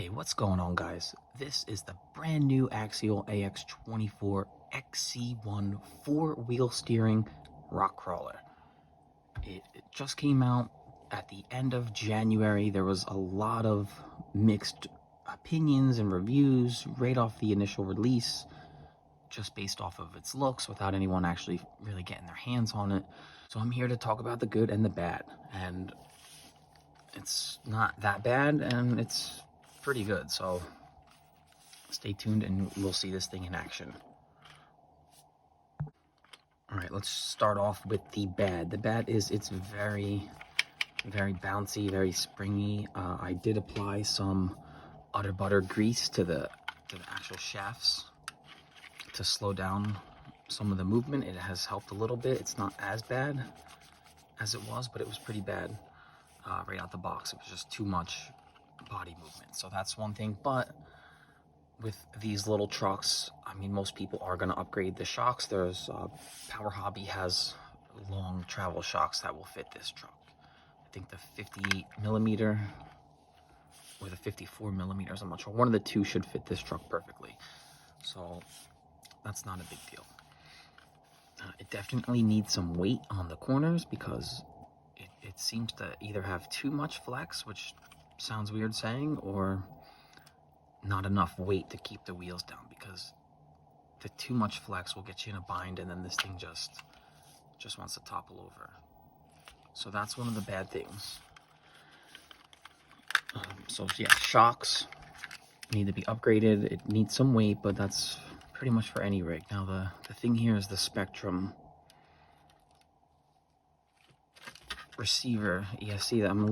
Hey, what's going on, guys? This is the brand new Axial AX24 XC-1 four-wheel steering rock crawler. It just came out at the end of January. There was a lot of mixed opinions and reviews right off the initial release, just based off of its looks without anyone actually really getting their hands on it. So I'm here to talk about the good and the bad, and it's not that bad, and it's pretty good, so stay tuned and we'll see this thing in action. All right, let's start off with the bad. The bad is it's very bouncy, very springy. I did apply some Utter Butter grease to the actual shafts to slow down some of the movement. It has helped a little bit. It's not as bad as it was, but it was pretty bad right out the box. It was just too much body movement, so that's one thing. But with these little trucks, I mean, most people are going to upgrade the shocks. There's Power Hobby has long travel shocks that will fit this truck. I think the 58 millimeter or the 54 millimeters, I'm not sure, one of the two should fit this truck perfectly, so that's not a big deal. It definitely needs some weight on the corners because it seems to either have too much flex, which sounds weird saying, or not enough weight to keep the wheels down, because the too much flex will get you in a bind and then this thing just wants to topple over. So that's one of the bad things. So yeah, shocks need to be upgraded. It needs some weight, but that's pretty much for any rig. Now the thing here is the Spectrum receiver ESC that I'm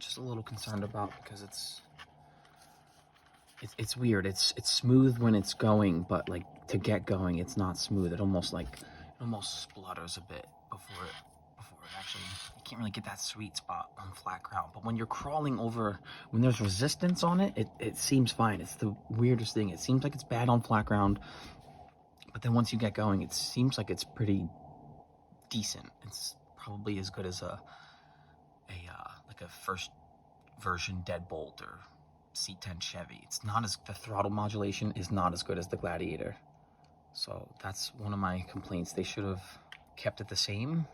just a little concerned about, because it's weird. It's smooth when it's going, but like to get going, it's not smooth. It almost splutters a bit before it actually. You can't really get that sweet spot on flat ground. But when you're crawling over, when there's resistance on it, it seems fine. It's the weirdest thing. It seems like it's bad on flat ground, but then once you get going, it seems like it's pretty decent. It's probably as good as like a first version Deadbolt or C10 Chevy. It's not as, the throttle modulation is not as good as the Gladiator. So that's one of my complaints. They should have kept it the same,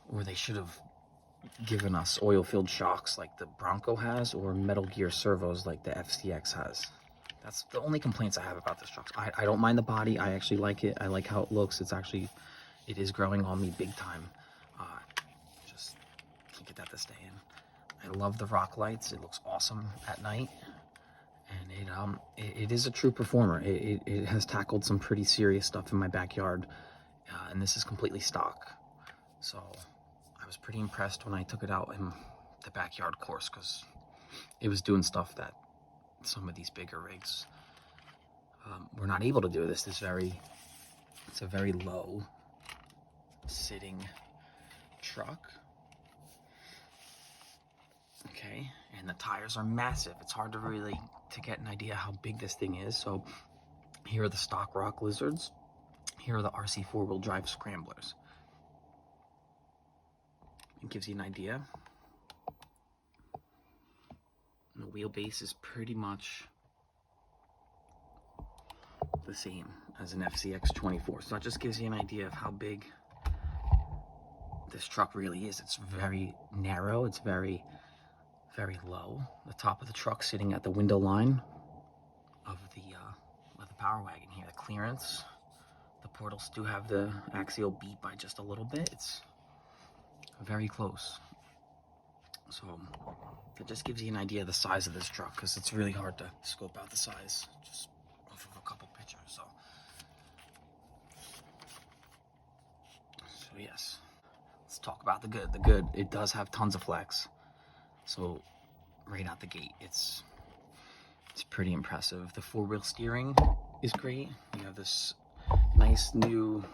or they should have given us oil-filled shocks like the Bronco has, or Metal Gear servos like the FCX has. That's the only complaints I have about this truck. I don't mind the body. I actually like it. I like how it looks. It is growing on me big time. Just can't get that to stay in. I love the rock lights. It looks awesome at night, and it is a true performer. It has tackled some pretty serious stuff in my backyard, and this is completely stock. So I was pretty impressed when I took it out in the backyard course, because it was doing stuff that some of these bigger rigs were not able to do. It's a very low sitting truck. Okay, and the tires are massive. It's hard to get an idea how big this thing is. So here are the stock Rock Lizards. Here are the RC four-wheel drive Scramblers. It gives you an idea. And the wheelbase is pretty much the same as an FCX24. So that just gives you an idea of how big this truck really is. It's very narrow. It's very low. The top of the truck sitting at the window line of the Power Wagon here. The clearance, the portals do have the axial beat by just a little bit. It's very close. So that just gives you an idea of the size of this truck, because it's really hard to scope out the size just off of a couple pictures. So yes, let's talk about the good. The good, it does have tons of flex. So right out the gate, it's pretty impressive. The four-wheel steering is great. You have this nice new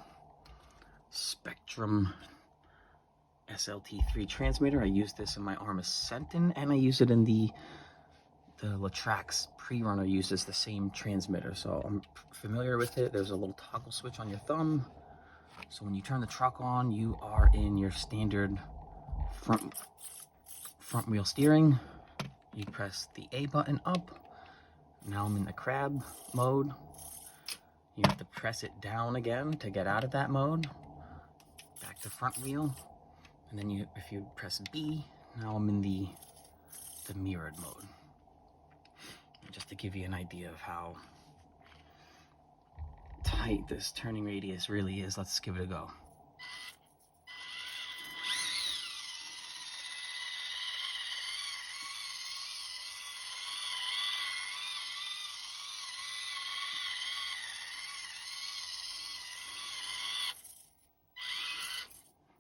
Spectrum SLT3 transmitter. I use this in my Arma Sentin, and I use it in the Latrax pre-runner uses the same transmitter, so I'm familiar with it. There's a little toggle switch on your thumb, so when you turn the truck on, you are in your standard front wheel steering, you press the A button up. Now I'm in the crab mode. You have to press it down again to get out of that mode. Back to front wheel. And then if you press B, now I'm in the mirrored mode. Just to give you an idea of how tight this turning radius really is, let's give it a go.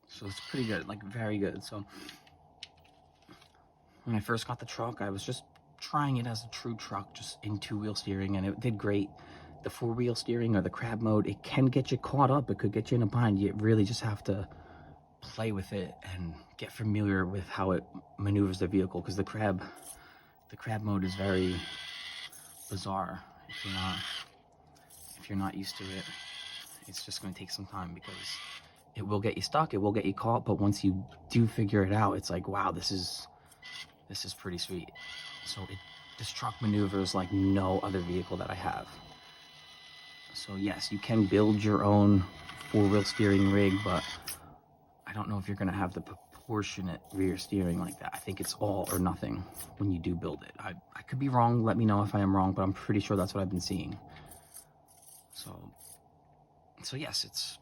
So it's pretty good, like very good. So when I first got the truck, I was just trying it as a true truck, just in 2-wheel steering, and it did great. The 4-wheel steering or the crab mode, it can get you caught up. It could get you in a bind. You really just have to play with it and get familiar with how it maneuvers the vehicle, because the crab mode is very bizarre. If you're not used to it, it's just going to take some time, because it will get you stuck, it will get you caught, but once you do figure it out, it's like, wow, this is pretty sweet. So this truck maneuvers like no other vehicle that I have. So yes, you can build your own 4-wheel steering rig, but I don't know if you're going to have the proportionate rear steering like that. I think it's all or nothing when you do build it. I could be wrong, let me know if I am wrong, but I'm pretty sure that's what I've been seeing. So yes, it's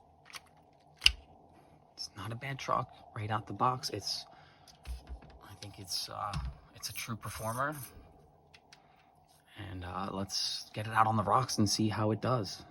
not a bad truck right out the box. I think it's a true performer, and let's get it out on the rocks and see how it does.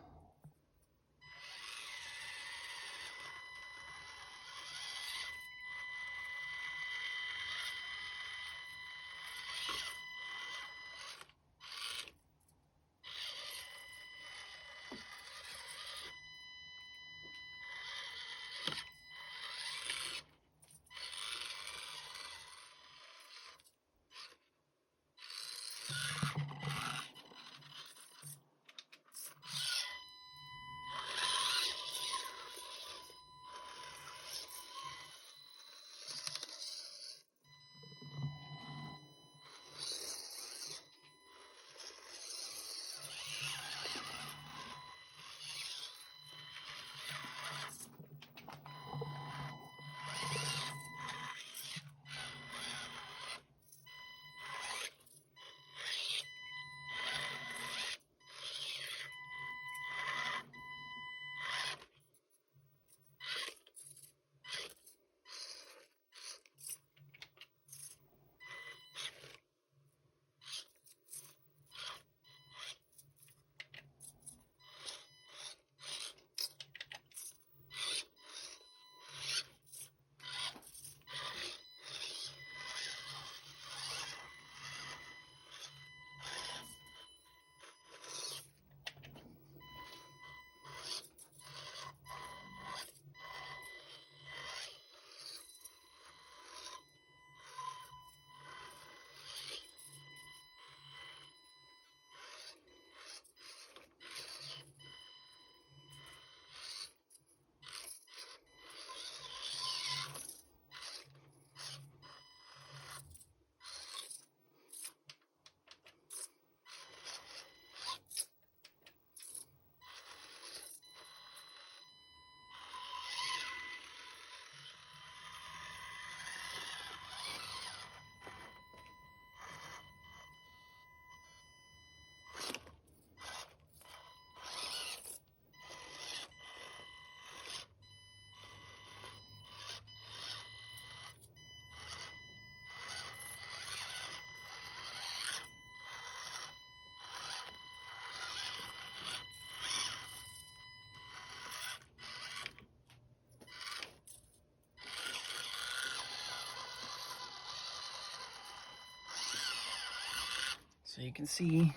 So you can see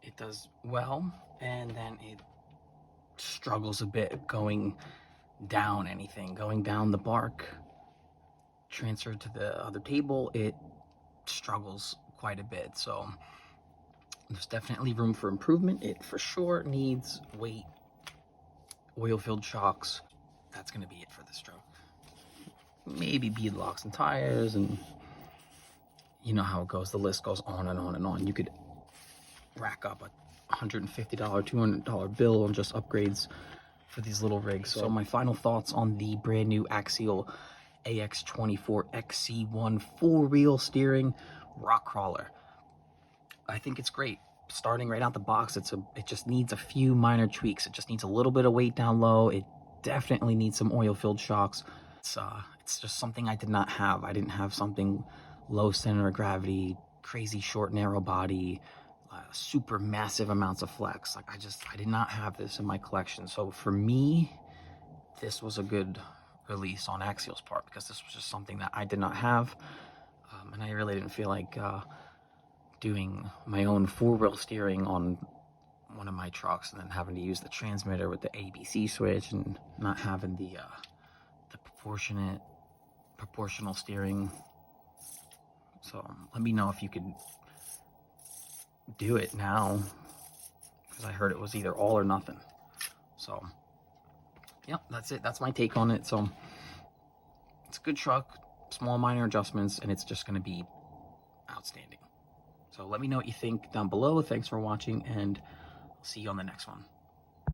it does well, and then it struggles a bit going down anything, going down the bark, transferred to the other table, it struggles quite a bit. So there's definitely room for improvement. It for sure needs weight, oil-filled shocks. That's going to be it for this truck. maybe bead locks and tires, and you know how it goes. The list goes on and on and on. You could rack up a $150, $200 bill on just upgrades for these little rigs. So my final thoughts on the brand new Axial AX24 XC-1 4-wheel steering rock crawler. I think it's great. Starting right out the box, it just needs a few minor tweaks. It just needs a little bit of weight down low. It definitely needs some oil-filled shocks. It's just something I did not have. I didn't have something low center of gravity, crazy short narrow body, super massive amounts of flex. Like I did not have this in my collection. So for me, this was a good release on Axial's part, because this was just something that I did not have, and I really didn't feel like doing my own 4-wheel steering on one of my trucks and then having to use the transmitter with the ABC switch and not having the proportional steering. So let me know if you could do it now, because I heard it was either all or nothing. So yeah, that's it. That's my take on it. So it's a good truck, small minor adjustments, and it's just going to be outstanding. So let me know what you think down below. Thanks for watching, and I'll see you on the next one.